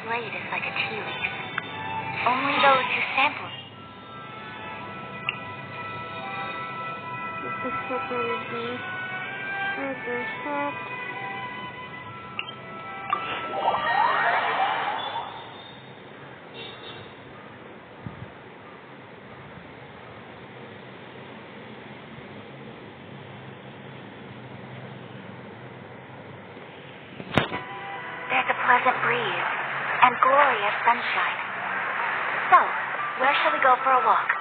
blade is like a tea leaf. Only those who sample it. What the heck is this? What the heck? There's a pleasant breeze and glorious sunshine. So, where shall we go for a walk?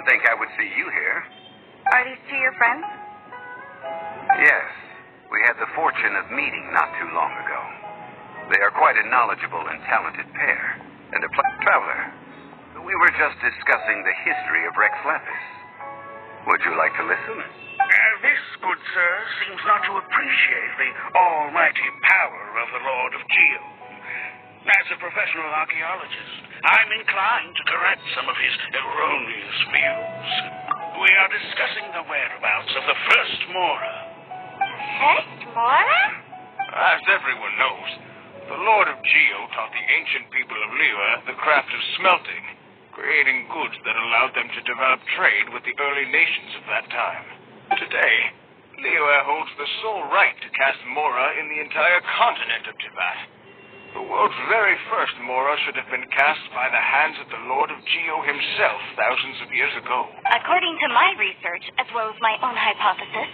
Didn't think I would see you here. Are these two your friends? Yes. We had the fortune of meeting not too long ago. They are quite a knowledgeable and talented pair, and a traveler. We were just discussing the history of Rex Lapis. Would you like to listen? This, good sir, seems not to appreciate the almighty power of the Lord of Geo. As a professional archaeologist, I'm inclined to correct some of his erroneous views. We are discussing the whereabouts of the first Mora. First Mora? As everyone knows, the Lord of Geo taught the ancient people of Liyue the craft of smelting, creating goods that allowed them to develop trade with the early nations of that time. Today, Liyue holds the sole right to cast Mora in the entire continent of Tibet. The world's very first Mora should have been cast by the hands of the Lord of Geo himself thousands of years ago. According to my research, as well as my own hypothesis,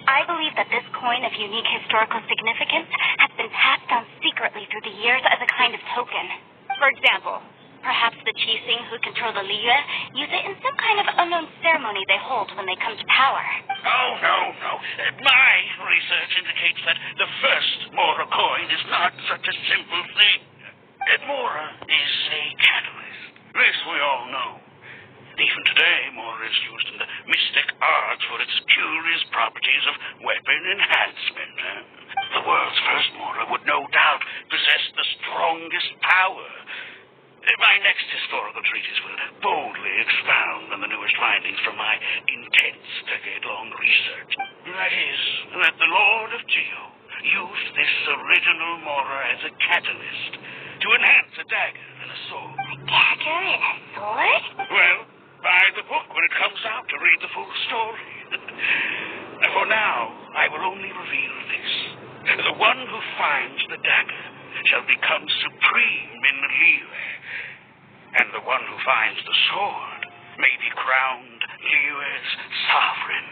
I believe that this coin of unique historical significance has been passed down secretly through the years as a kind of token. For example, perhaps the Qixing who control the Liyue use it in some kind of unknown ceremony they hold when they come to power. Oh, no. My research indicates that the first Mora coin is not such a simple thing. Mora is a catalyst. This we all know. Even today, Mora is used in the mystic arts for its curious properties of weapon enhancement. The world's first Mora would no doubt possess the strongest power. My next historical treatise will boldly expound on the newest findings from my intense decade-long research. That is, that the Lord of Geo used this original Mora as a catalyst to enhance a dagger and a sword. A dagger and a sword? Well, buy the book when it comes out to read the full story. For now, I will only reveal this. The one who finds the dagger shall become supreme in Liyue, and the one who finds the sword may be crowned Liyue's sovereign.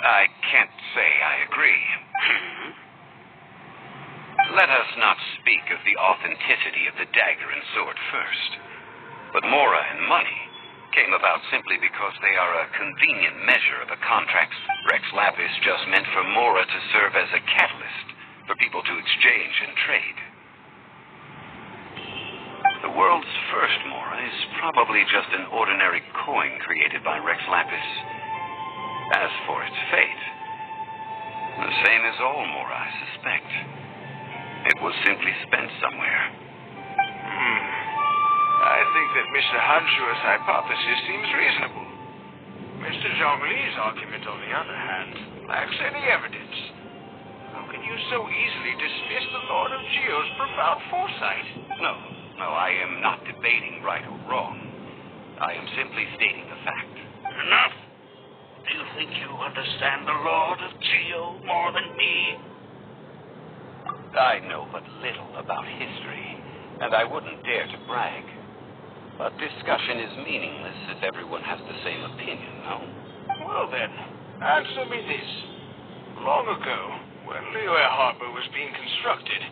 I can't say I agree. Let us not speak of the authenticity of the dagger and sword first. But Mora and money came about simply because they are a convenient measure of a contract Rex Lapis just meant for Mora to serve as a catalyst for people to exchange and trade. The world's first Mora is probably just an ordinary coin created by Rex Lapis. As for its fate, the same as all Mora, I suspect. It was simply spent somewhere. I think that Mr. Hanshua's hypothesis seems reasonable. Mr. Zhonglee's argument, on the other hand, lacks any evidence. How can you so easily dismiss the Lord of Geo's profound foresight? No, I am not debating right or wrong. I am simply stating the fact. Enough! Do you think you understand the Lord of Geo more than me? I know but little about history, and I wouldn't dare to brag. But discussion is meaningless if everyone has the same opinion, no? Well then, answer me this. Long ago, when Liyue Harbor was being constructed,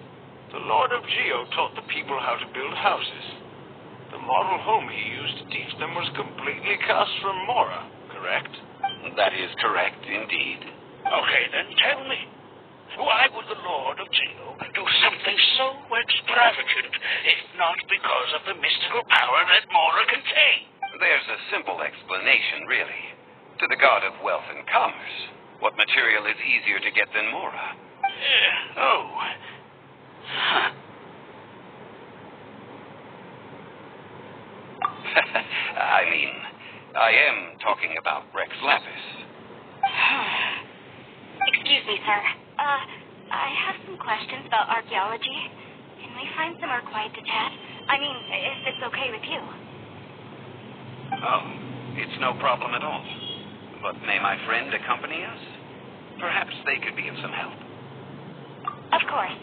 the Lord of Geo taught the people how to build houses. The model home he used to teach them was completely cast from Mora, correct? That is correct, indeed. Okay, then tell me. Why would the Lord of Geo do something so extravagant, if not because of the mystical power that Mora contains? There's a simple explanation, really. To the god of wealth and commerce, what material is easier to get than Mora? I am talking about Rex Lapis. Excuse me, sir. I have some questions about archaeology. Can we find somewhere quiet to chat? I mean, if it's okay with you. Oh, it's no problem at all. But may my friend accompany us? Perhaps they could be of some help. Of course.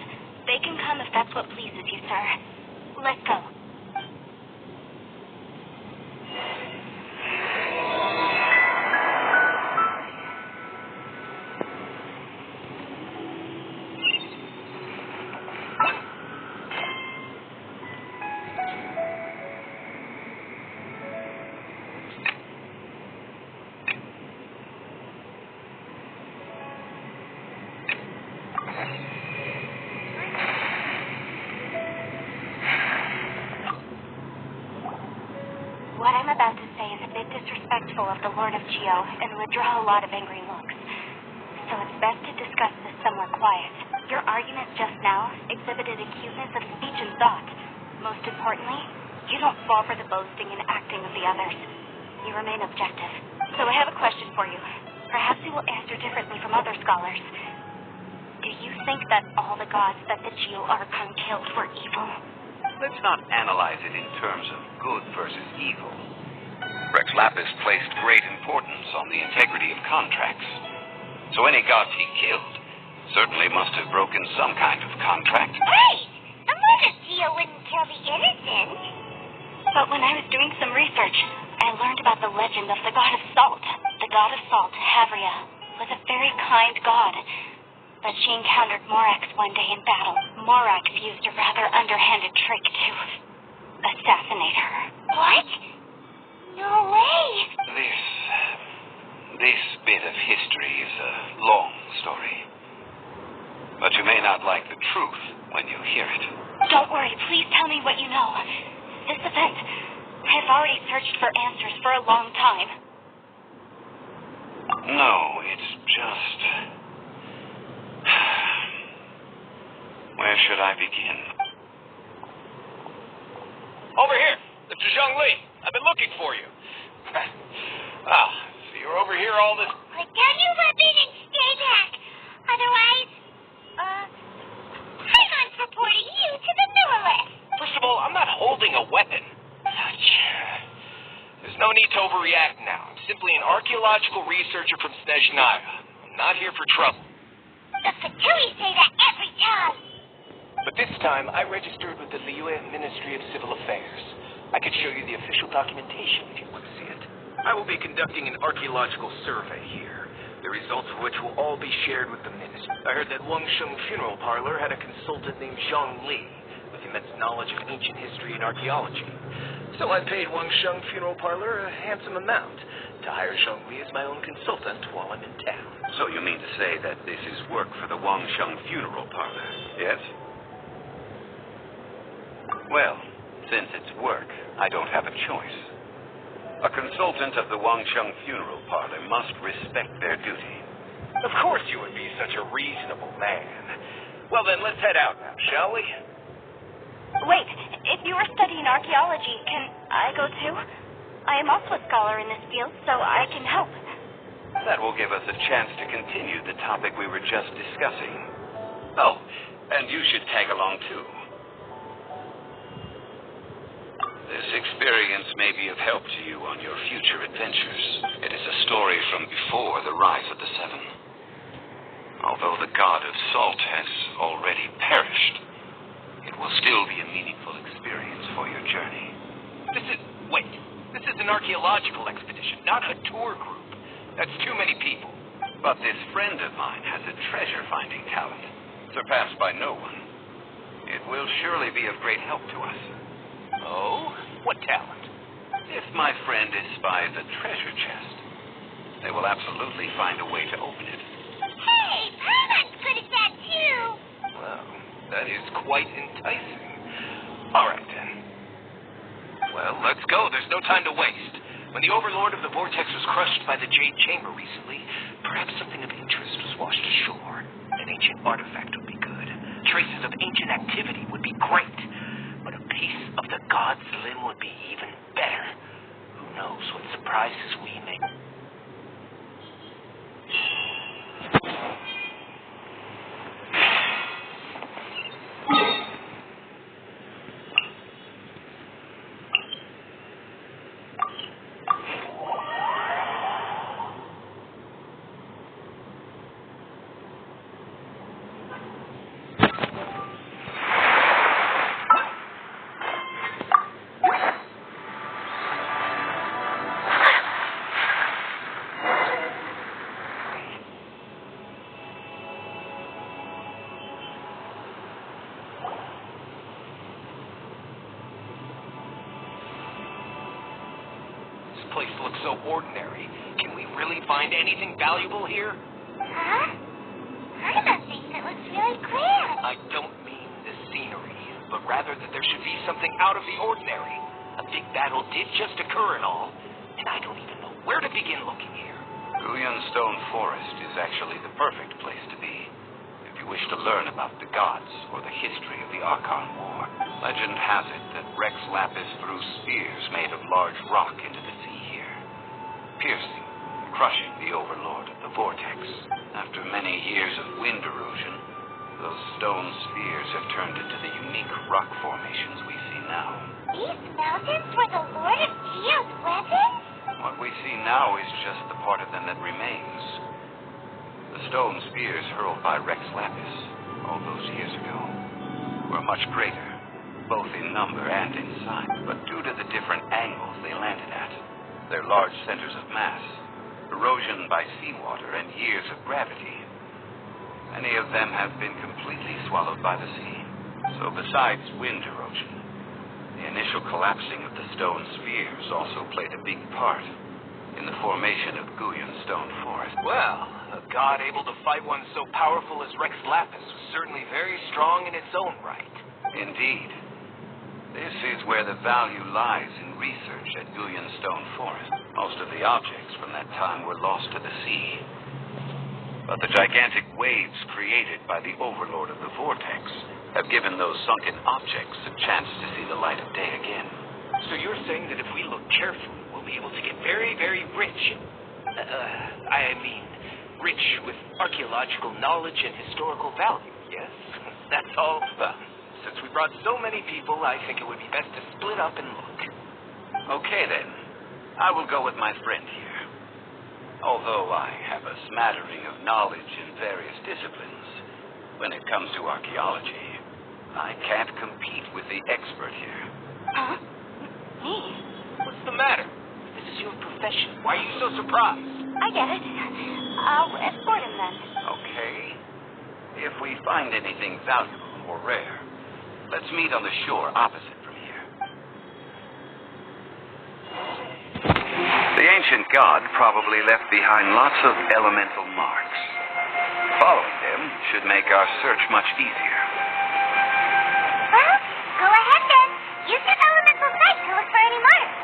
They can come if that's what pleases you, sir. Let's go. distrustful of the Lord of Geo and would draw a lot of angry looks. So it's best to discuss this somewhat quiet. Your argument just now exhibited acuteness of speech and thought. Most importantly, you don't fall for the boasting and acting of the others. You remain objective. So I have a question for you. Perhaps you will answer differently from other scholars. Do you think that all the gods that the Geo Archon killed were evil? Let's not analyze it in terms of good versus evil. Rex Lapis placed great importance on the integrity of contracts. So any gods he killed certainly must have broken some kind of contract. Right! The Lord of Geo wouldn't kill the innocent. But when I was doing some research, I learned about the legend of the god of salt. The god of salt, Havria, was a very kind god. But she encountered Morax one day in battle. Morax used a rather underhanded trick to assassinate her. What? No way! This bit of history is a long story. But you may not like the truth when you hear it. Don't worry, please tell me what you know. This event, I have already searched for answers for a long time. No, it's just... Where should I begin? Over here, Mr. Zhonglee. I've been looking for you. So you're over here all this... Put down your weapon and stay back. Otherwise, I'm reporting you to the Norless. First of all, I'm not holding a weapon. There's no need to overreact now. I'm simply an archaeological researcher from Snezhnaya. I'm not here for trouble. The Fatui say that every time. But this time, I registered with the Liyue Ministry of Civil Affairs. I could show you the official documentation if you want to see it. I will be conducting an archaeological survey here, the results of which will all be shared with the ministry. I heard that Wangsheng Funeral Parlor had a consultant named Zhonglee with immense knowledge of ancient history and archaeology. So I paid Wangsheng Funeral Parlor a handsome amount to hire Zhonglee as my own consultant while I'm in town. So you mean to say that this is work for the Wangsheng Funeral Parlor, yes? Well, since it's work, I don't have a choice. A consultant of the Wangsheng Funeral Parlor must respect their duty. Of course you would be such a reasonable man. Well then, let's head out now, shall we? Wait, if you are studying archaeology, can I go too? I am also a scholar in this field, so I can help. That will give us a chance to continue the topic we were just discussing. Oh, and you should tag along too. This experience may be of help to you on your future adventures. It is a story from before the rise of the Seven. Although the god of salt has already perished, it will still be a meaningful experience for your journey. This is an archaeological expedition, not a tour group. That's too many people. But this friend of mine has a treasure-finding talent, surpassed by no one. It will surely be of great help to us. Oh? What talent? If my friend espies a treasure chest, they will absolutely find a way to open it. Hey, Paimon's good at that too. Well, that is quite enticing. All right, then. Well, let's go. There's no time to waste. When the overlord of the vortex was crushed by the Jade Chamber recently, perhaps something of interest was washed ashore. An ancient artifact would be good. Traces of ancient activity would be great. But a piece of the god's limb would be even better. Who knows what surprises we may... This place looks so ordinary. Can we really find anything valuable here? Huh? Paimon thinks it looks really grand. I don't mean the scenery, but rather that there should be something out of the ordinary. A big battle did just occur and all, and I don't even know Where to begin looking here? Guyan Stone Forest is actually the perfect place to be if you wish to learn about the gods or the history of the Archon War. Legend has it that Rex Lapis threw spears made of large rock into the sea here, piercing and crushing the overlord of the vortex. After many years of wind erosion, those stone spears have turned into the unique rock formations we see now. These mountains were the Lord of Geo's weapons? What we see now is just the part of them that remains. The stone spears hurled by Rex Lapis all those years ago were much greater, both in number and in size. But due to the different angles they landed at, their large centers of mass, erosion by seawater, and years of gravity, many of them have been completely swallowed by the sea. So besides wind erosion, the initial collapsing of the stone spheres also played a big part in the formation of Guyan Stone Forest. Well, a god able to fight one so powerful as Rex Lapis was certainly very strong in its own right. Indeed. This is where the value lies in research at Guyan Stone Forest. Most of the objects from that time were lost to the sea. But the gigantic waves created by the overlord of the vortex have given those sunken objects a chance to see the light of day again. So you're saying that if we look carefully, we'll be able to get very, very rich. Rich with archaeological knowledge and historical value, yes? That's all. Well, since we brought so many people, I think it would be best to split up and look. Okay, then. I will go with my friend here. Although I have a smattering of knowledge in various disciplines, when it comes to archaeology, I can't compete with the expert here. Huh? Me? What's the matter? This is your profession. Why are you so surprised? I get it. I'll escort him then. Okay. If we find anything valuable or rare, let's meet on the shore opposite from here. The ancient god probably left behind lots of elemental marks. Following them should make our search much easier. Well, go ahead then. Use your elemental sight to look for any marks.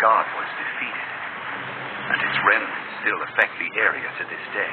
god was defeated, and its remnants still affect the area to this day.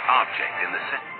Object in the center.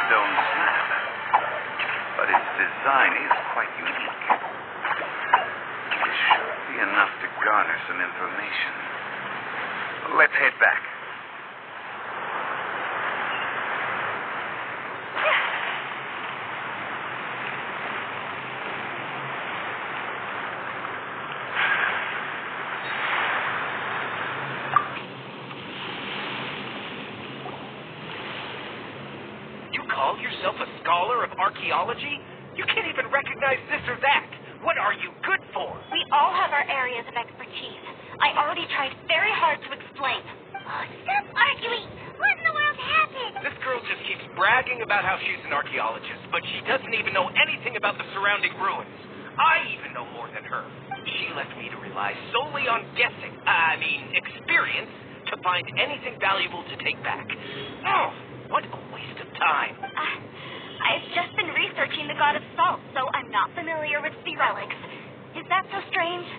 stone slab, but its design is quite unique. It should be enough to garner some information. Let's head back. Call yourself a scholar of archaeology? You can't even recognize this or that. What are you good for? We all have our areas of expertise. I already tried very hard to explain. Oh, stop arguing. What in the world happened? This girl just keeps bragging about how she's an archaeologist, but she doesn't even know anything about the surrounding ruins. I even know more than her. She left me to rely solely on guessing, experience, to find anything valuable to take back. Oh, what a waste of time. I've just been researching the God of Salt, so I'm not familiar with sea relics. Is that so strange?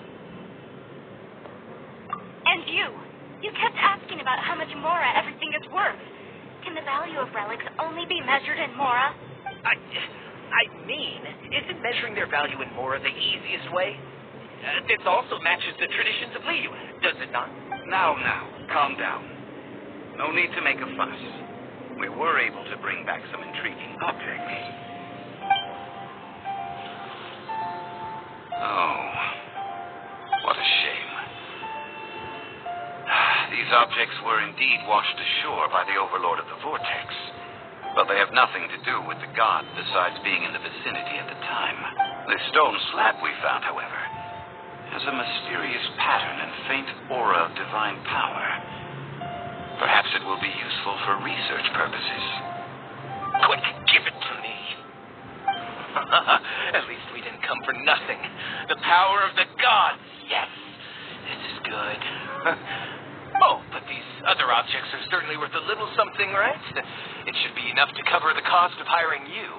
And you kept asking about how much Mora everything is worth. Can the value of relics only be measured in Mora? Isn't measuring their value in Mora the easiest way? This also matches the traditions of Liyue, does it not? Now, calm down. No need to make a fuss. We were able to bring back some intriguing objects. Oh, what a shame. These objects were indeed washed ashore by the Overlord of the Vortex, but they have nothing to do with the god besides being in the vicinity at the time. The stone slab we found, however, has a mysterious pattern and faint aura of divine power. Perhaps it will be useful for research purposes. Quick, give it to me. At least we didn't come for nothing. The power of the gods. Yes, this is good. Oh, but these other objects are certainly worth a little something, right? It should be enough to cover the cost of hiring you.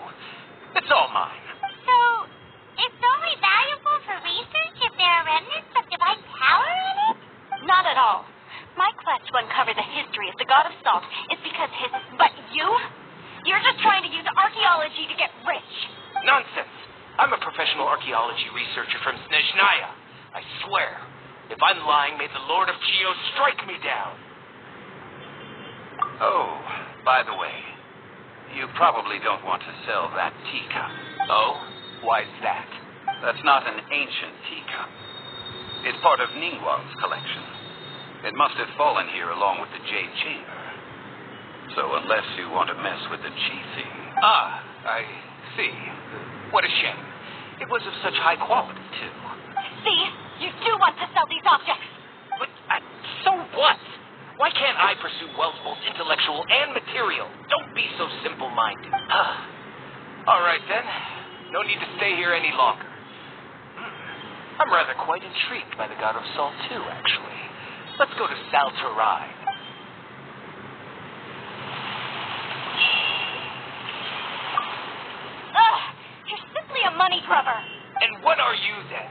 It's all mine. So, it's only valuable for research if there are remnants of divine power in it? Not at all. My quest to uncover the history of the God of Salt is because his... But you're just trying to use archaeology to get rich. Nonsense. I'm a professional archaeology researcher from Snezhnaya. I swear. If I'm lying, may the Lord of Geo strike me down. Oh, by the way, you probably don't want to sell that teacup. Oh? Why's that? That's not an ancient teacup. It's part of Ningguang's collection. It must have fallen here along with the Jade Chamber. So unless you want to mess with the chi thing... Ah, I see. What a shame. It was of such high quality, too. See? You do want to sell these objects. But, so what? Why can't I pursue wealth both intellectual and material? Don't be so simple-minded. All right, then. No need to stay here any longer. I'm rather quite intrigued by the God of Salt, too, actually. Let's go to Sal Turai. You're simply a money grubber. And what are you, then?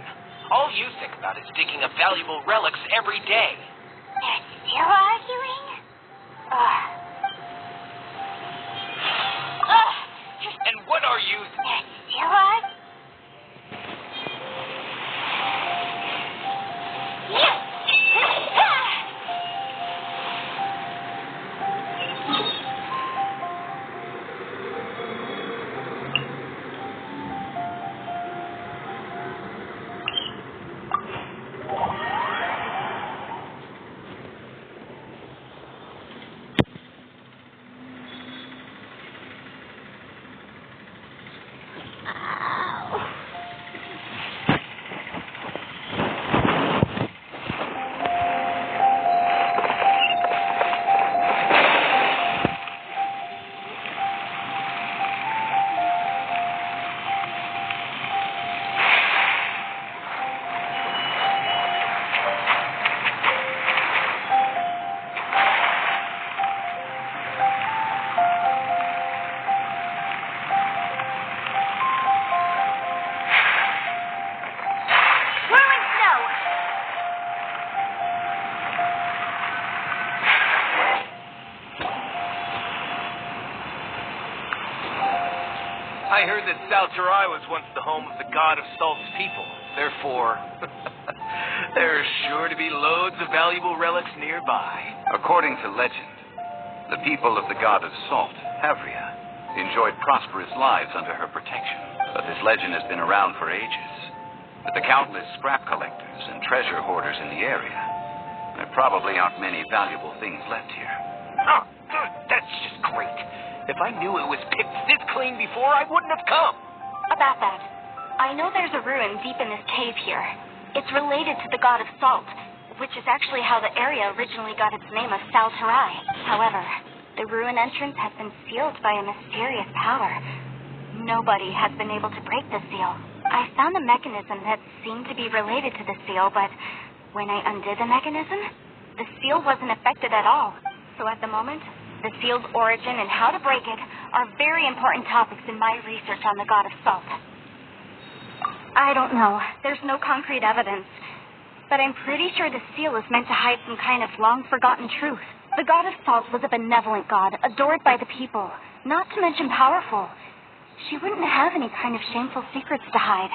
All you think about is digging up valuable relics every day. They're still arguing? And what are you... They're still arguing? I heard that Salterai was once the home of the god of Salt's people. Therefore, there are sure to be loads of valuable relics nearby. According to legend, the people of the god of Salt, Havria, enjoyed prosperous lives under her protection. But this legend has been around for ages. With the countless scrap collectors and treasure hoarders in the area, there probably aren't many valuable things left here. Oh, that's just great. If I knew it was picked this clean before, I wouldn't have come. About that, I know there's a ruin deep in this cave here. It's related to the god of Salt, which is actually how the area originally got its name of Salterai. However, the ruin entrance has been sealed by a mysterious power. Nobody has been able to break the seal. I found a mechanism that seemed to be related to the seal, but when I undid the mechanism, the seal wasn't affected at all. So at the moment, the seal's origin and how to break it are very important topics in my research on the god of Salt. I don't know. There's no concrete evidence. But I'm pretty sure the seal is meant to hide some kind of long-forgotten truth. The god of Salt was a benevolent god, adored by the people, not to mention powerful. She wouldn't have any kind of shameful secrets to hide.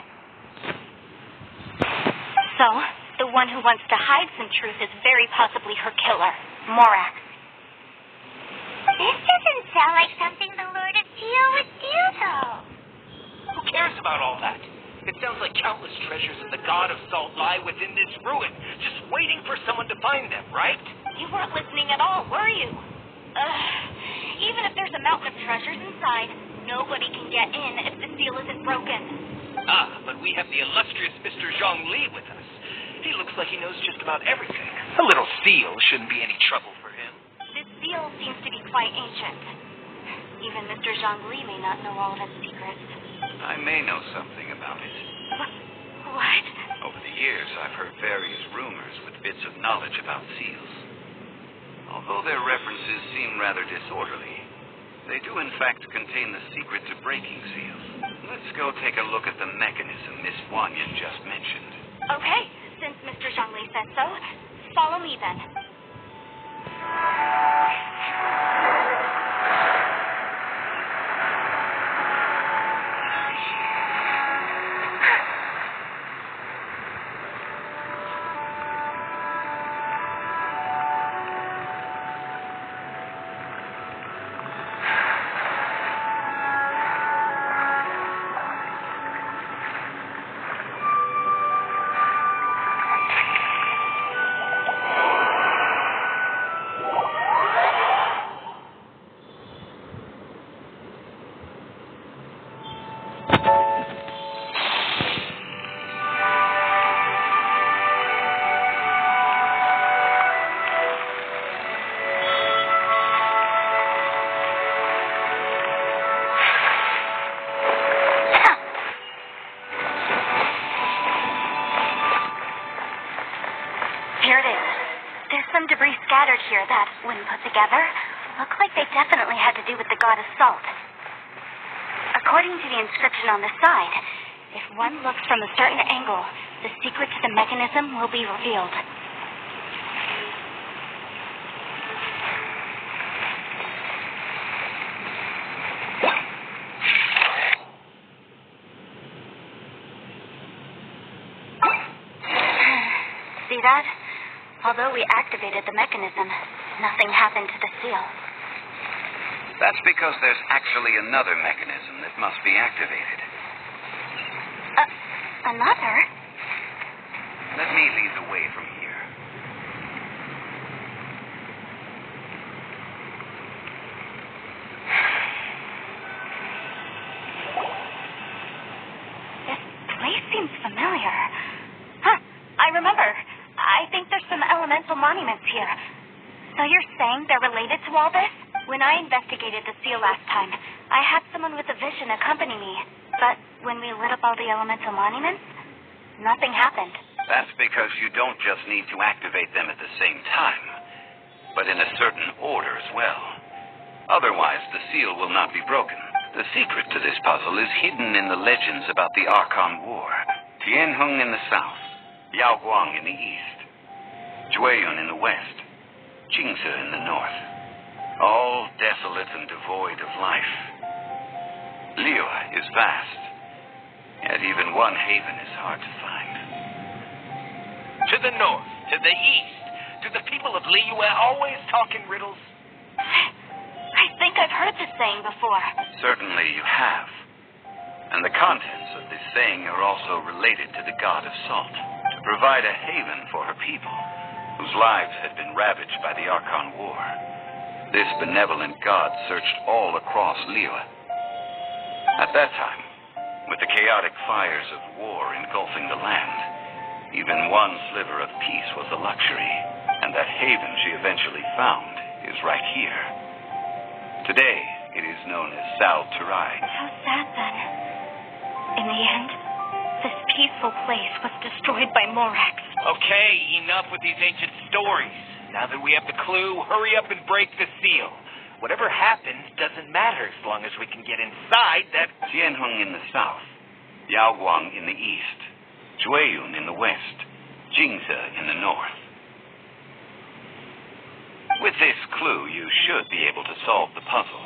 So, the one who wants to hide some truth is very possibly her killer, Morax. This doesn't sound like something the Lord of Geo would do, though. Who cares about all that? It sounds like countless treasures of the god of Salt lie within this ruin, just waiting for someone to find them, right? You weren't listening at all, were you? Even if there's a mountain of treasures inside, nobody can get in if the seal isn't broken. Ah, but we have the illustrious Mr. Zhonglee with us. He looks like he knows just about everything. A little seal shouldn't be any trouble for him. This seal seems to be quite ancient. Even Mr. Zhonglee may not know all of its secrets. I may know something about it. What? Over the years, I've heard various rumors with bits of knowledge about seals. Although their references seem rather disorderly, they do in fact contain the secret to breaking seals. Let's go take a look at the mechanism Miss Wanyan just mentioned. Okay, since Mr. Zhonglee said so, follow me then. Debris scattered here that, when put together, look like they definitely had to do with the god of Salt. According to the inscription on the side, if one looks from a certain angle, the secret to the mechanism will be revealed. See that? Although we activated the mechanism, nothing happened to the seal. That's because there's actually another mechanism that must be activated. Another? Let me lead the way from here. This place seems familiar. Huh, I remember. I think there's some elemental monuments here. So you're saying they're related to all this? When I investigated the seal last time, I had someone with a vision accompany me. But when we lit up all the elemental monuments, nothing happened. That's because you don't just need to activate them at the same time, but in a certain order as well. Otherwise, the seal will not be broken. The secret to this puzzle is hidden in the legends about the Archon War. Tianheng in the south, Yaoguang in the east, Jueyun in the west, Jingze in the north. All desolate and devoid of life. Liyue is vast, yet even one haven is hard to find. To the north, to the east. Do the people of Liyue always talk in riddles? I think I've heard this saying before. Certainly you have. And the contents of this saying are also related to the god of salt, to provide a haven for her people, whose lives had been ravaged by the Archon War. This benevolent god searched all across Liyue. At that time, with the chaotic fires of war engulfing the land, even one sliver of peace was a luxury, and that haven she eventually found is right here. Today, it is known as Sal Turai. How sad then. In the end, this peaceful place was destroyed by Morax. Okay, enough with these ancient stories. Now that we have the clue, hurry up and break the seal. Whatever happens doesn't matter as long as we can get inside that... Jianheng in the south, Yaoguang in the east, Zhuiyun in the west, Jingze in the north. With this clue, you should be able to solve the puzzle.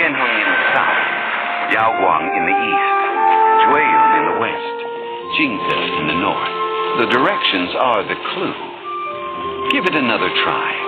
Jianheng in the south, Yaoguang in the east, Jueyun in the west, Jingze in the north. The directions are the clue. Give it another try.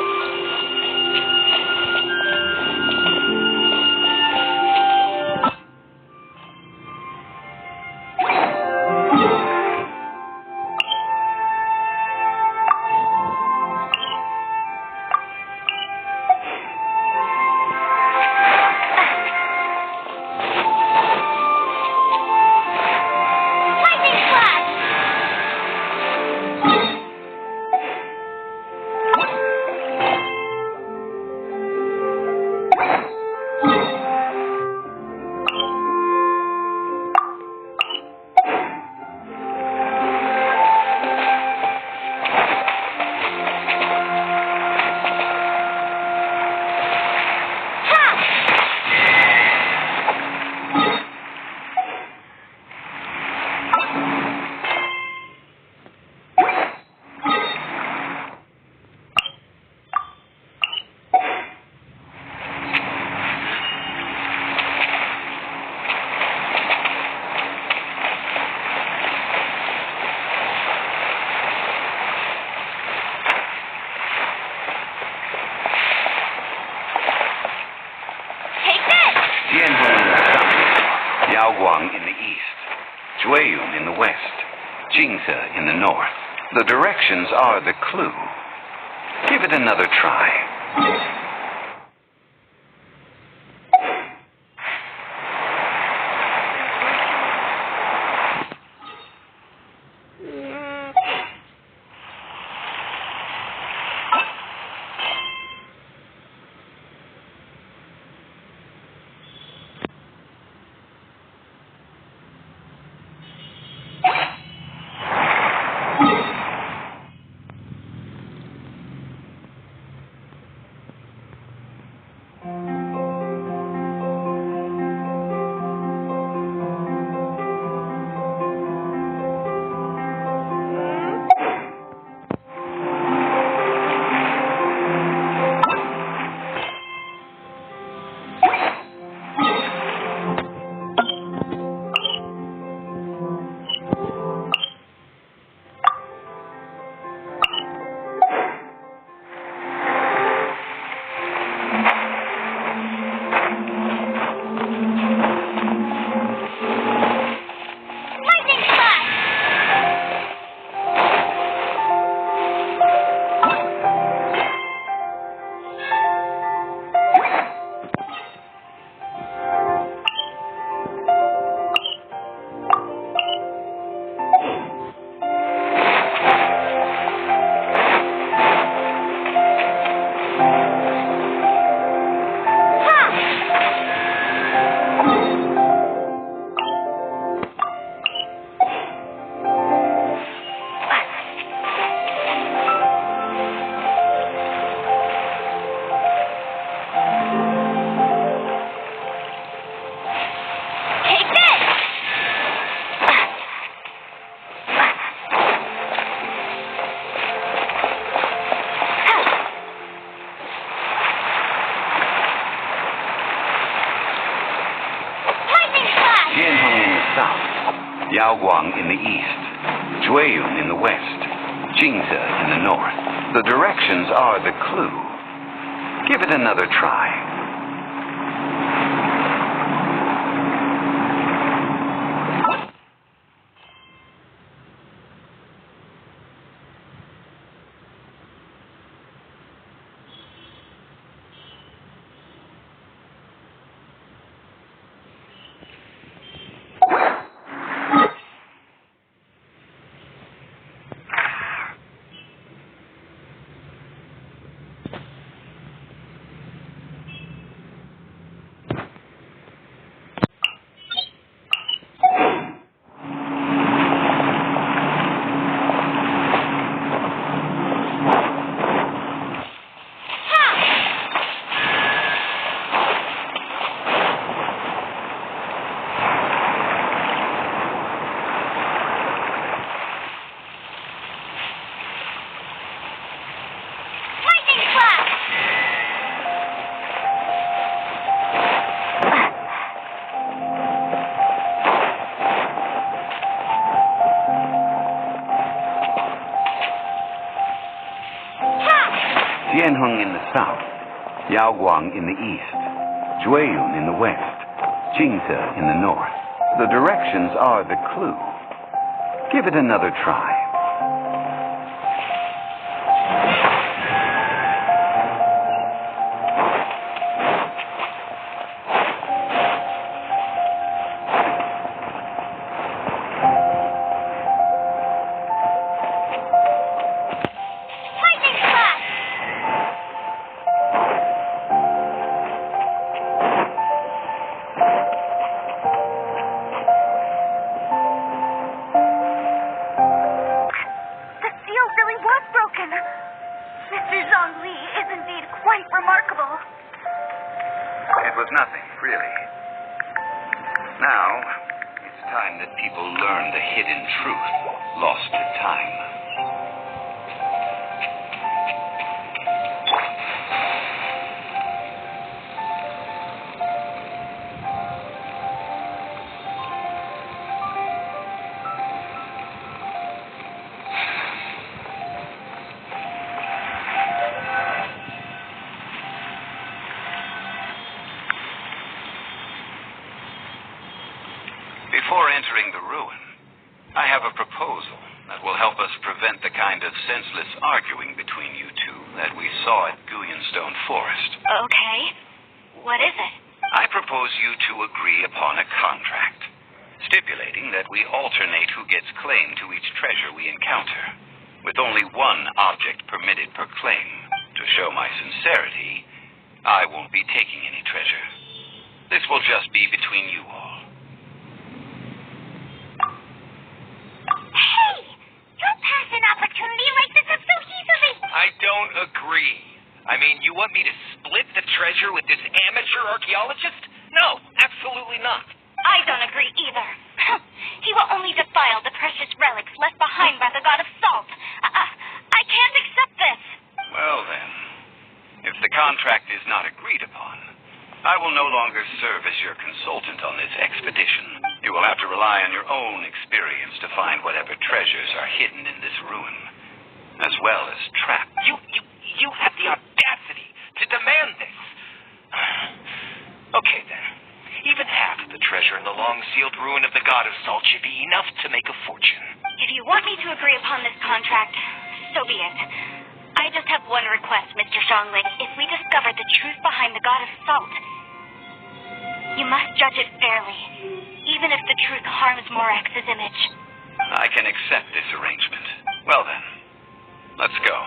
Yaoguang in the east, Jueyun in the west, Jingze in the north. The directions are the clue. Give it another try. Yaoguang in the east, Jueyun in the west, Jingze in the north. The directions are the clue. Give it another try. Yaoguang in the east, Jueyun in the west, Jingze in the north. The directions are the clue. Give it another try. The seal really was broken. Mr. Zhonglee is indeed quite remarkable. It was nothing, really. Now, it's time that people learn the hidden truth lost to time. Before entering the ruin, I have a proposal that will help us prevent the kind of senseless arguing between you two that we saw at Guyonstone Forest. Okay. What is it? I propose you two agree upon a contract, stipulating that we alternate who gets claim to each treasure we encounter, with only one object permitted per claim. To show my sincerity, I won't be taking any treasure. This will just be between you all. Hey! Don't pass an opportunity like this up so easily! I don't agree. I mean, you want me to split the treasure with this amateur archaeologist? No, absolutely not. I don't agree either. He will only defile the precious relics left behind by the god of salt. I can't accept this. Well then, if the contract is not agreed upon, I will no longer serve as your consultant on this expedition. You will have to rely on your own experience to find whatever treasures are hidden in this ruin, as well as trapped. You have the audacity to demand this. Okay then. Even half of the treasure in the long-sealed ruin of the god of salt should be enough to make a fortune. If you want me to agree upon this contract, so be it. I just have one request, Mr. Zhonglee. If we discover the truth behind the god of salt, you must judge it fairly, even if the truth harms Morax's image. I can accept this arrangement. Well then, let's go.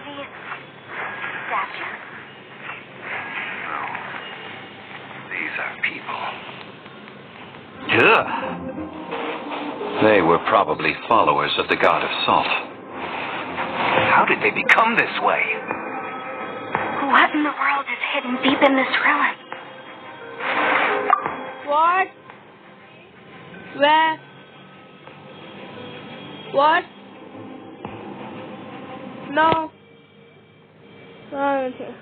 are these statues? These are people. Ugh. They were probably followers of the god of salt. How did they become this way? What in the world is hidden deep in this ruin? What? Where? What? No. Okay.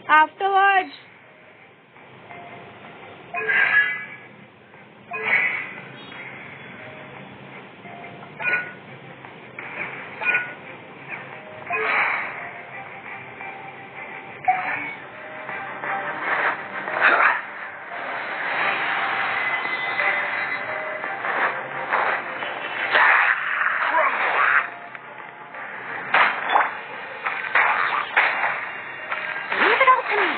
Afterwards. Leave it all to me.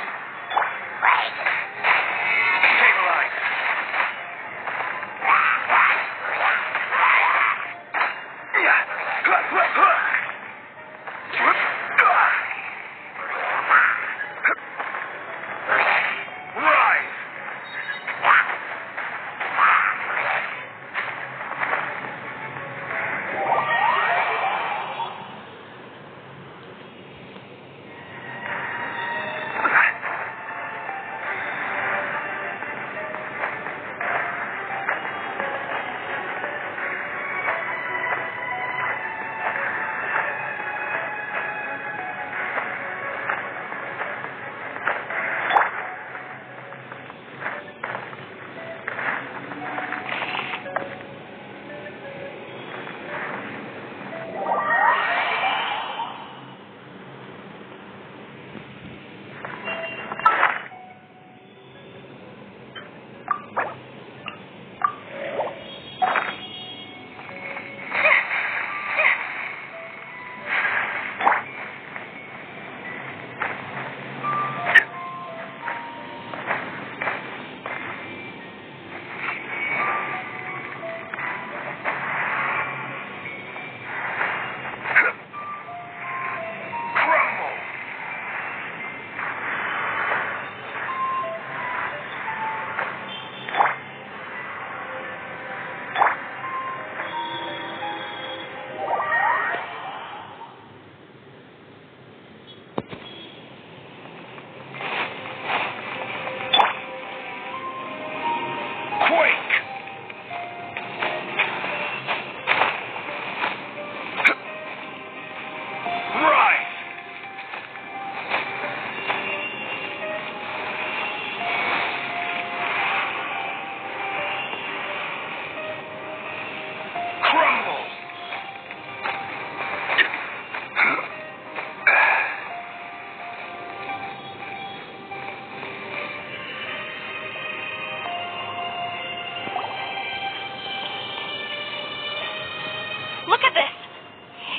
Look at this.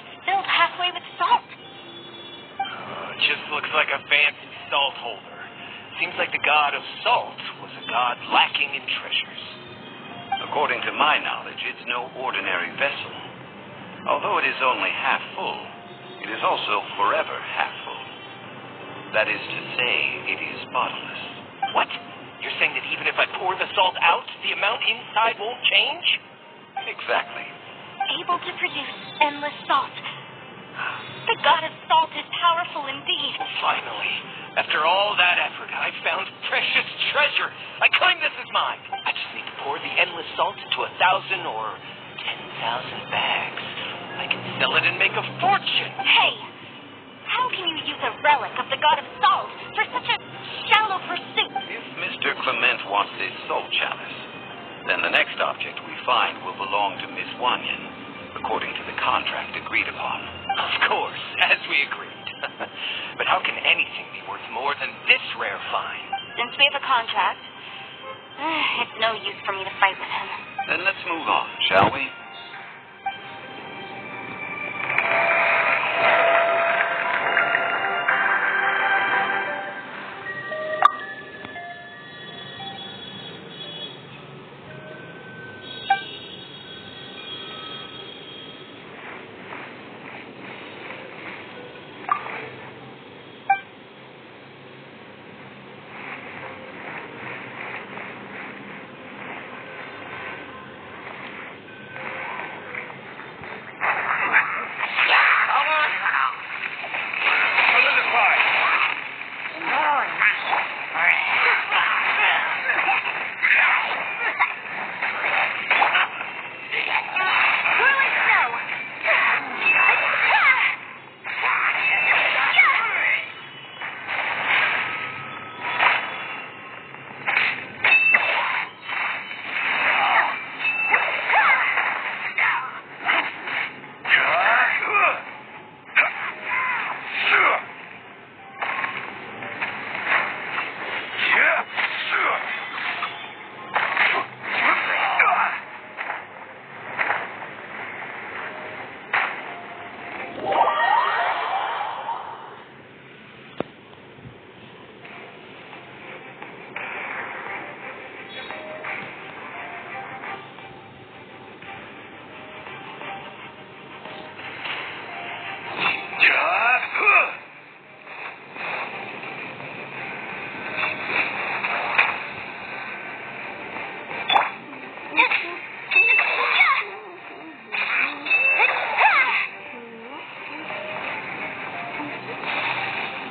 It's filled halfway with salt. It just looks like a fancy salt holder. Seems like the god of salt was a god lacking in treasures. According to my knowledge, it's no ordinary vessel. Although it is only half full, it is also forever half full. That is to say, it is bottomless. What? You're saying that even if I pour the salt out, the amount inside won't change? Exactly. Able to produce endless salt. The god of salt is powerful indeed. Finally, after all that effort, I've found precious treasure. I claim this is mine. I just need to pour the endless salt into 1,000 or 10,000 bags. I can sell it and make a fortune. Hey, how can you use a relic of the god of salt for such a shallow pursuit? If Mr. Clement wants this salt chalice, then the next object we find will belong to Miss Wanyan, according to the contract agreed upon. Of course, as we agreed. But how can anything be worth more than this rare find? Since we have a contract, it's no use for me to fight with him. Then let's move on, shall we?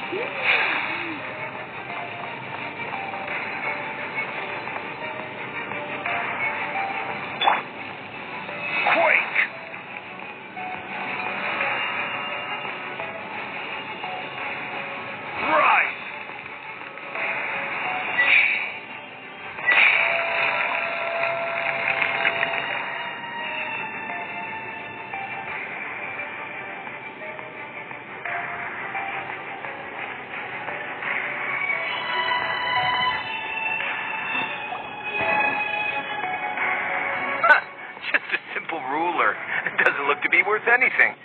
Quake! Rise! Just a simple ruler. It doesn't look to be worth anything.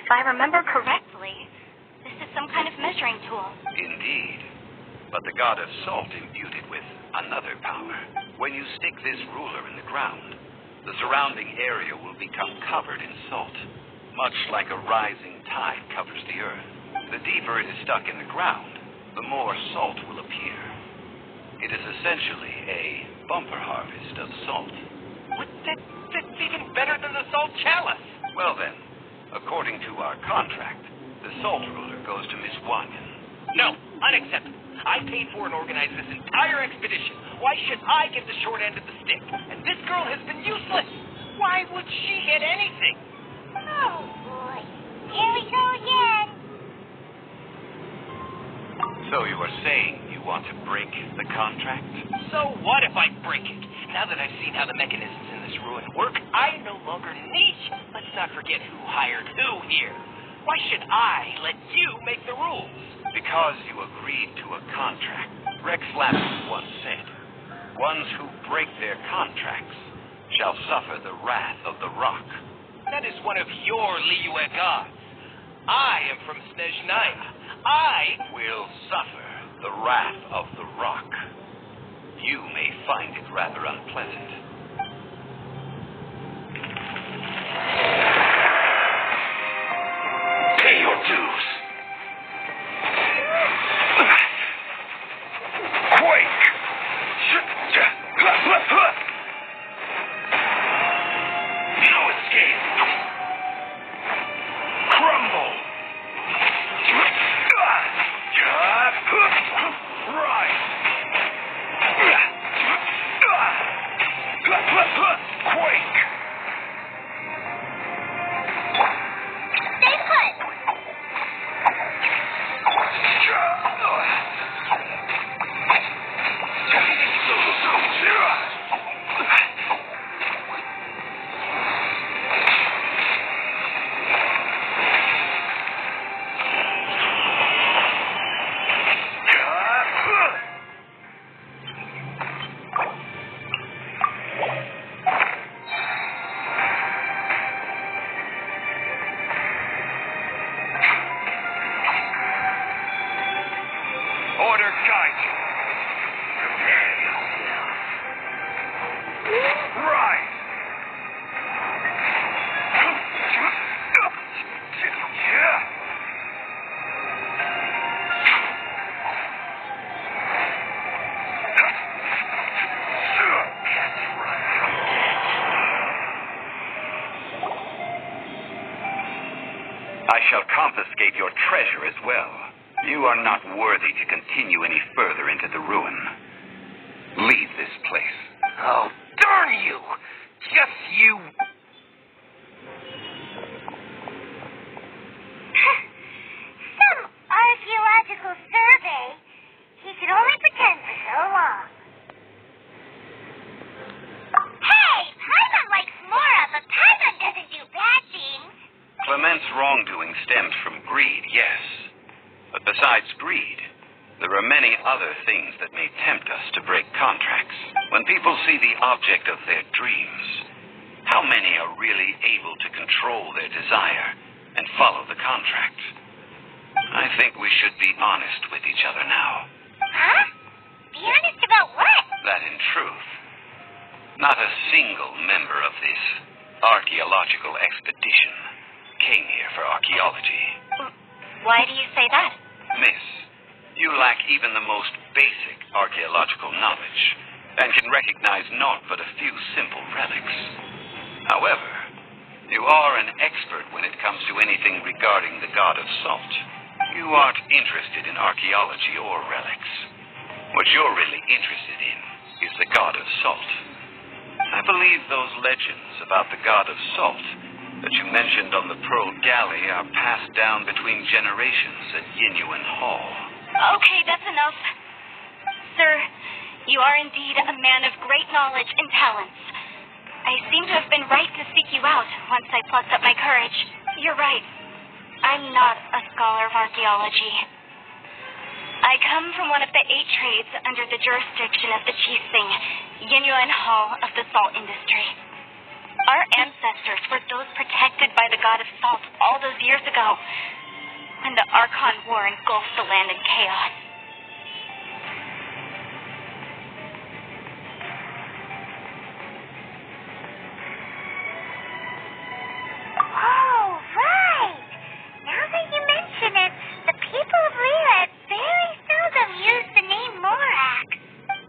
If I remember correctly, this is some kind of measuring tool. Indeed. But the god of salt imbued it with another power. When you stick this ruler in the ground, the surrounding area will become covered in salt, much like a rising tide covers the earth. The deeper it is stuck in the ground, the more salt will appear. It is essentially a bumper harvest of salt. That's even better than the salt chalice. Well then, according to our contract, the salt ruler goes to Miss Wanyan. No, unacceptable. I paid for and organized this entire expedition. Why should I get the short end of the stick? And this girl has been useless. Why would she get anything? Oh, boy. Here we go again. So you are saying you want to break the contract? So what if I break it? Now that I've seen how the mechanisms in this ruin work, I no longer need you. Let's not forget who hired who here. Why should I let you make the rules? Because you agreed to a contract. Rex Lapis once said, ones who break their contracts shall suffer the wrath of the rock. That is one of your Liyue gods. I am from Snezhnaya. I Will suffer the wrath of the rock. You may find it rather unpleasant. Pay your dues. Quake! No escape. Crumble! Rise! Quake! Stay put. Order guide you. Prepare yourself. Rise! I shall confiscate your treasure as well. You are not worthy to continue any further into the ruin. Leave this place. Oh, darn you! Just you! Some archaeological survey. He could only pretend for so long. Hey, Paimon likes Mora, but Paimon doesn't do bad things. Clement's wrongdoing stems from greed, yes. But besides greed, there are many other things that may tempt us to break contracts. When people see the object of their dreams, how many are really able to control their desire and follow the contract? I think we should be honest with each other now. Huh? Be honest about what? That in truth, not a single member of this archaeological expedition came here for archaeology. Why do you say that? Miss, you lack even the most basic archaeological knowledge and can recognize naught but a few simple relics. However, you are an expert when it comes to anything regarding the god of salt. You You aren't interested in archaeology or relics. What you're really interested in is the god of salt. I believe those legends about the god of salt that you mentioned on the Pearl Galley are passed down between generations at Yinyuan Hall. Okay, that's enough. Sir, you are indeed a man of great knowledge and talents. I seem to have been right to seek you out once I plucked up my courage. You're right. I'm not a scholar of archaeology. I come from one of the 8 trades under the jurisdiction of the chief thing, Yinyuan Hall of the salt industry. Our ancestors were those protected by the god of salt all those years ago, when the Archon War engulfed the land in chaos. Oh, right. Now that you mention it, the people of Lyra very seldom use the name Morax.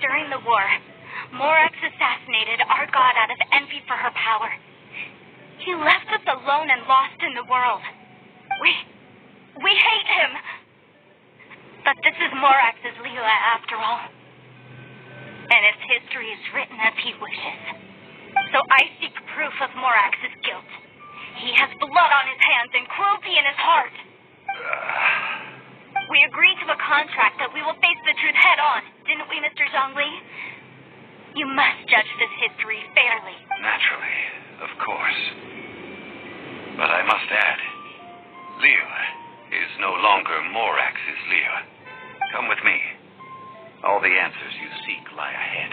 During the war, Morax assassinated our god out of envy for her power. He left us alone and lost in the world. We hate him. But this is Morax's Leela after all. And his history is written as he wishes. So I seek proof of Morax's guilt. He has blood on his hands and cruelty in his heart. We agreed to a contract that we will face the truth head on, didn't we, Mr. Zhonglee? You must judge this history fairly. Naturally, of course. But I must add, Leela is no longer Morax's Leela. Come with me. All the answers you seek lie ahead.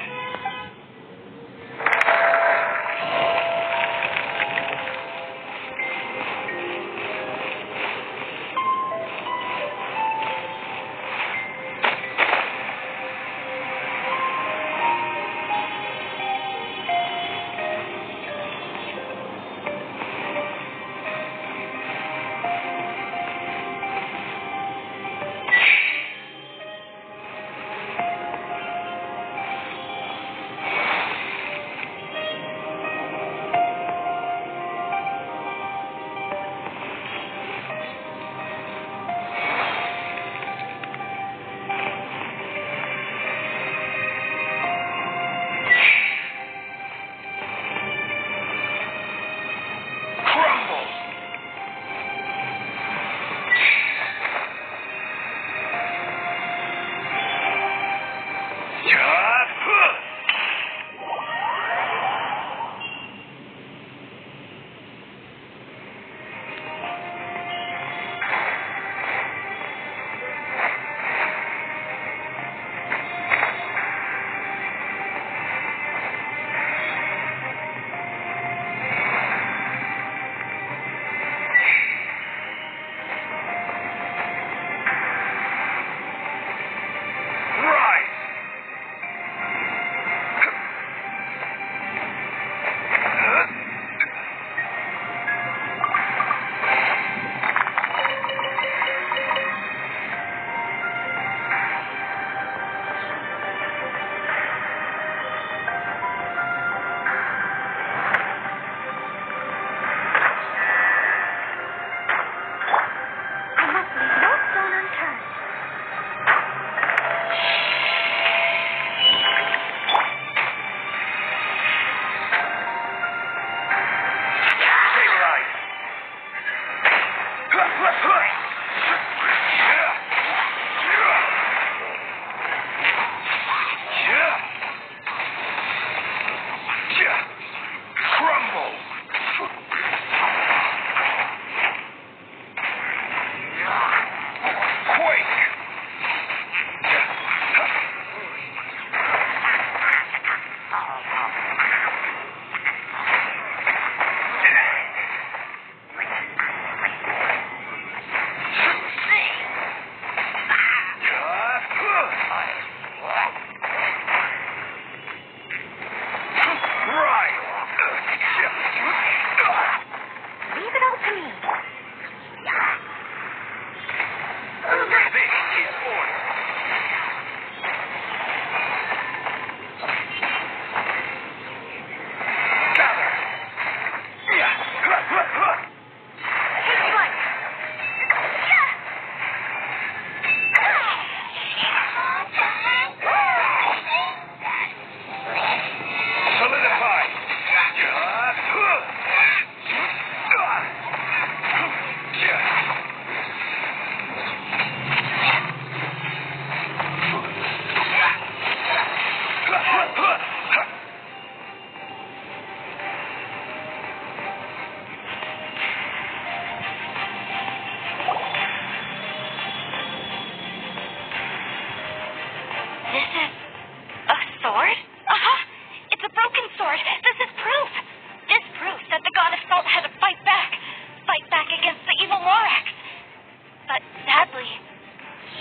obviously,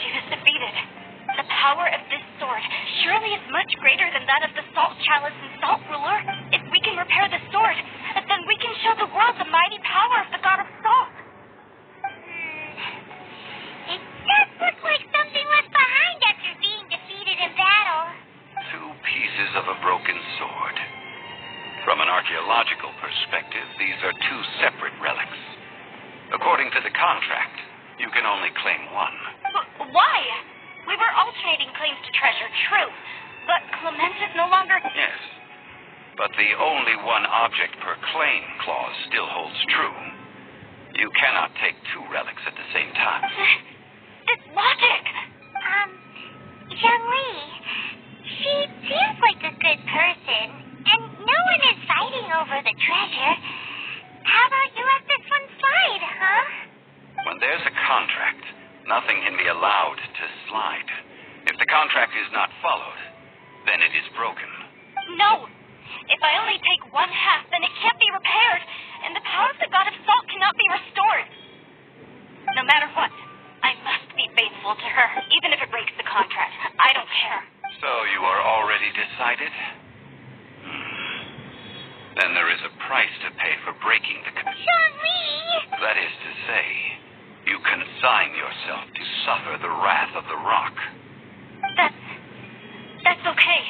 she was defeated. The power of this sword surely is much greater than that of the Salt Chalice and Salt Ruler. If we can repair the sword, then we can show the world the mighty power of the God of Salt. It does look like something left behind after being defeated in battle. 2 pieces of a broken sword. From an archaeological perspective, these are 2 separate relics. According to the contract, you can only claim one. Why? We were alternating claims to treasure, true. But Clement is no longer... Yes, but the only one object per claim clause still holds true. You cannot take 2 relics at the same time. It's logic. Zhonglee, she seems like a good person, and no one is fighting over the treasure. How about you let this one slide, huh? When there's a contract, nothing can be allowed to slide. If the contract is not followed, then it is broken. No. If I only take 1/2, then it can't be repaired, and the power of the God of Salt cannot be restored. No matter what, I must be faithful to her, even if it breaks the contract. I don't care. So you are already decided? Then there is a price to pay for breaking the contract. Zhonglee! That is to say, you consign yourself to suffer the wrath of the rock. That's okay.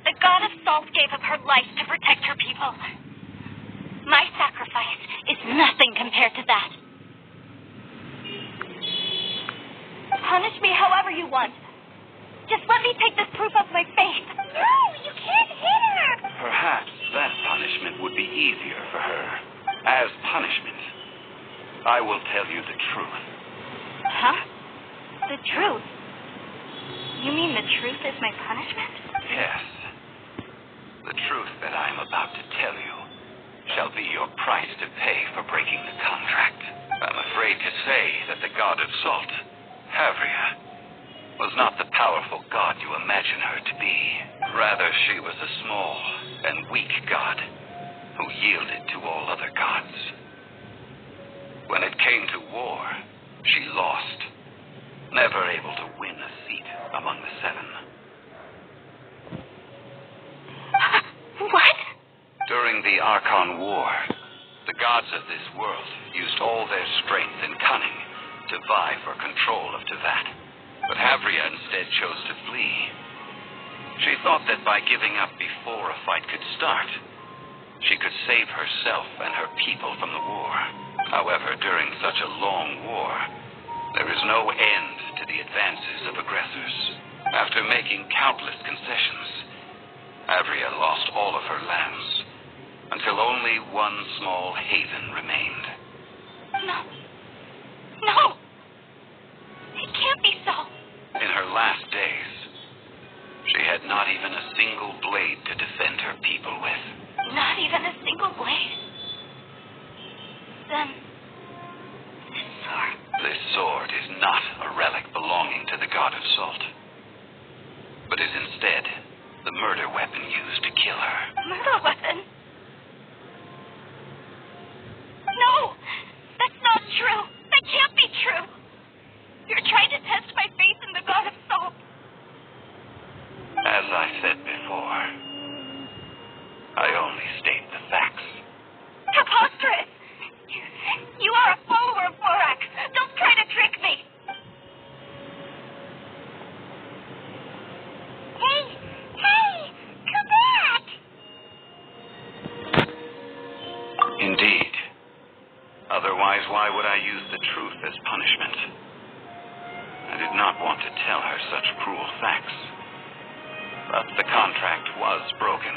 The God of Salt gave up her life to protect her people. My sacrifice is nothing compared to that. Punish me however you want. Just let me take this proof of my faith. No, you can't hit her! Perhaps that punishment would be easier for her. As punishment, I will tell you the truth. Huh? The truth? You mean the truth is my punishment? Yes. The truth that I am about to tell you shall be your price to pay for breaking the contract. I'm afraid to say that the God of Salt, Havria, was not the powerful god you imagine her to be. Rather, she was a small and weak god who yielded to all other gods. When it came to war, she lost, never able to win a seat among the 7. What? During the Archon War, the gods of this world used all their strength and cunning to vie for control of Tevat. But Havria instead chose to flee. She thought that by giving up before a fight could start, she could save herself and her people from the war. However, during such a long war, there is no end to the advances of aggressors. After making countless concessions, Havria lost all of her lands, until only one small haven remained. No! It can't be so. In her last days, she had not even a single blade to defend her people with. Not even a single blade? Then, this sword... This sword is not a relic belonging to the God of Salt, but is instead the murder weapon used to kill her. Murder weapon? No! That's not true! That can't be true! You're trying to test my faith in the God of Salt. As I said before, I only state the facts. Preposterous! You are a follower of Borak. Don't try to trick me. Hey, come back! Indeed. Otherwise, why would I use the truth as punishment? I did not want to tell her such cruel facts. But the contract was broken.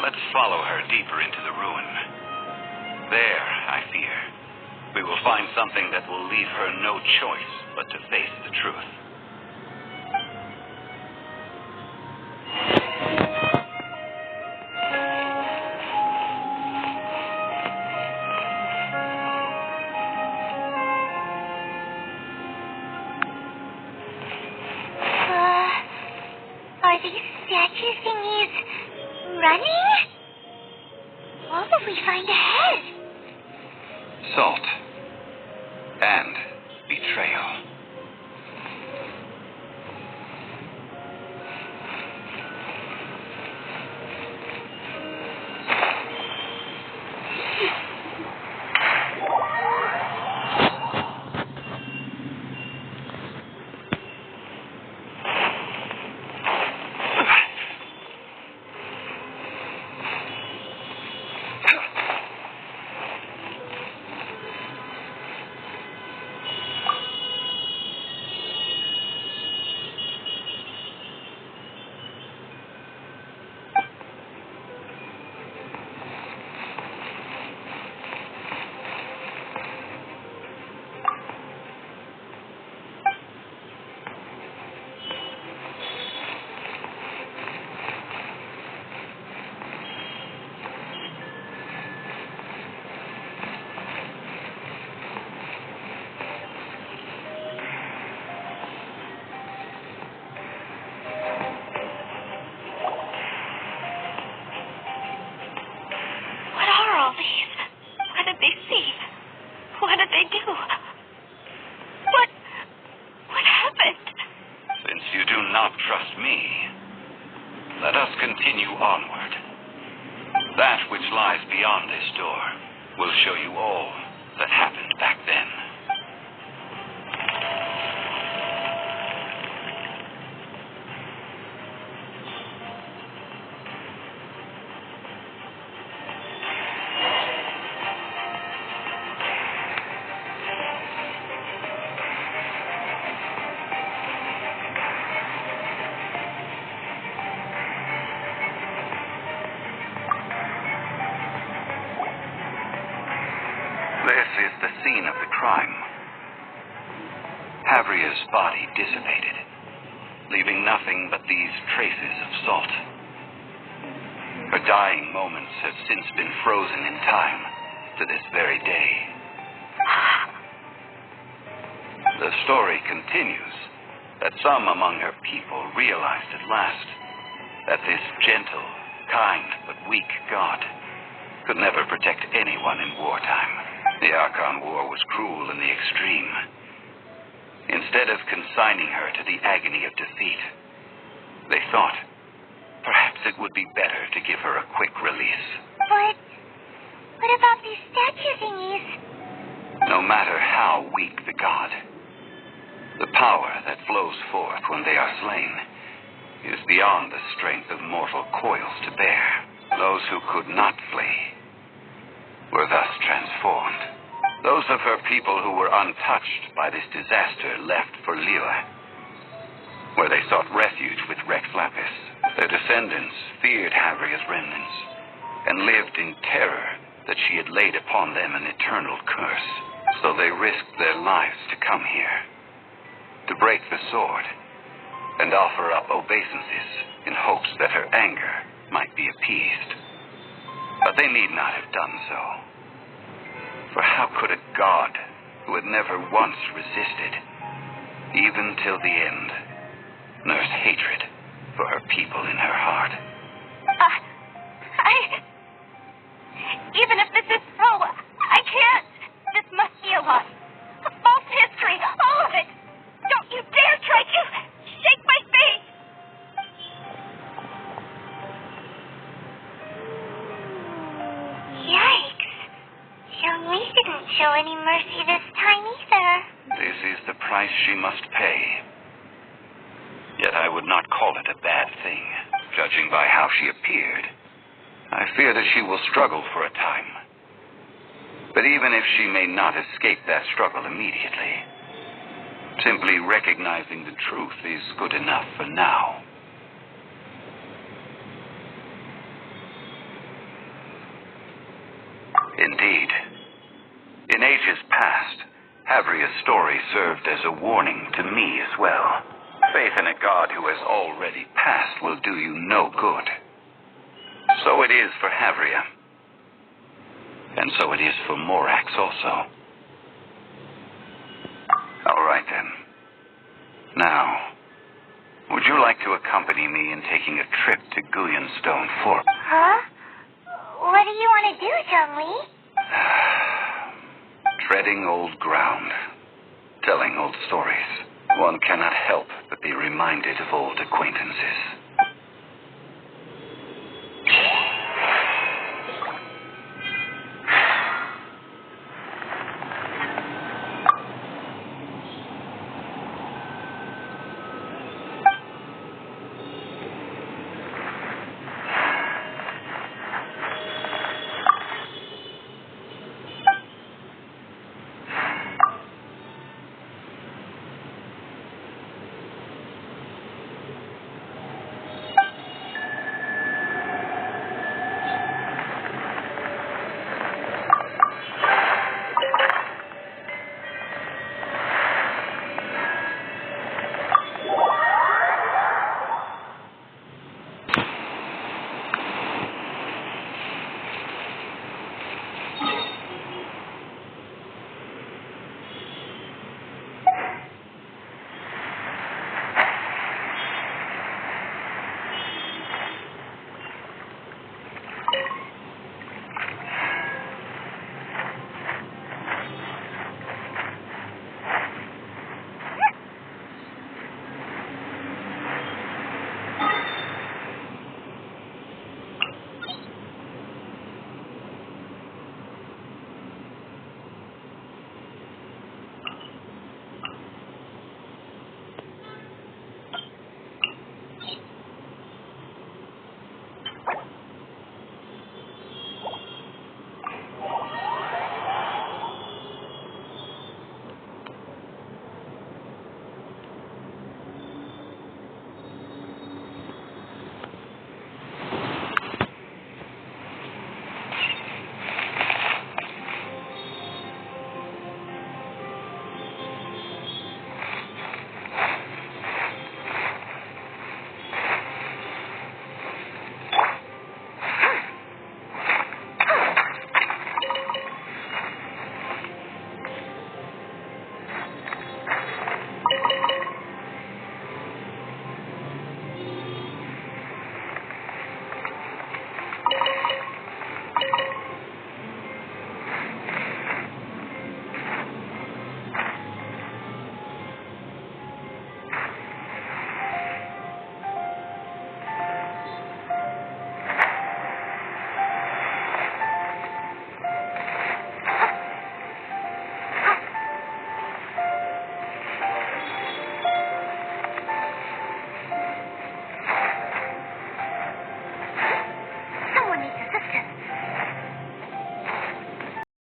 Let's follow her deeper into the ruin. There, I fear, we will find something that will leave her no choice but to face the truth. Are these statue thingies running? What will we find ahead? Salt and betrayal. continue onward. That which lies beyond this door will show you all that happened back then. This is the scene of the crime. Havria's body dissipated, leaving nothing but these traces of salt. Her dying moments have since been frozen in time to this very day. The story continues that some among her people realized at last that this gentle, kind, but weak god could never protect anyone in wartime. The Archon War was cruel in the extreme. Instead of consigning her to the agony of defeat, they thought perhaps it would be better to give her a quick release. But what about these statue thingies? No matter how weak the god, the power that flows forth when they are slain is beyond the strength of mortal coils to bear. Those who could not flee were thus transformed. Those of her people who were untouched by this disaster left for Liyue, where they sought refuge with Rex Lapis. Their descendants feared Havria's remnants and lived in terror that she had laid upon them an eternal curse. So they risked their lives to come here, to break the sword and offer up obeisances in hopes that her anger might be appeased. But they need not have done so. For how could a god who had never once resisted, even till the end, nurse hatred for her people in her heart? Even if this is so, I can't. This must be a lie. A false history, all of it. Don't you dare try to shake my faith. Yikes. Zhonglee didn't show any mercy this time either. This is the price she must pay. Yet I would not call it a bad thing, judging by how she appeared. I fear that she will struggle for a time. But even if she may not escape that struggle immediately, simply recognizing the truth is good enough for now. Indeed, in ages past, Havria's story served as a warning to me as well. Faith in a god who has already passed will do you no good. So it is for Havria. And so it is for Morax also. All right then. Now, would you like to accompany me in taking a trip to Gullion-Stone Fort? Huh? What do you want to do, Zhonglee? Treading old ground, telling old stories. One cannot help but be reminded of old acquaintances.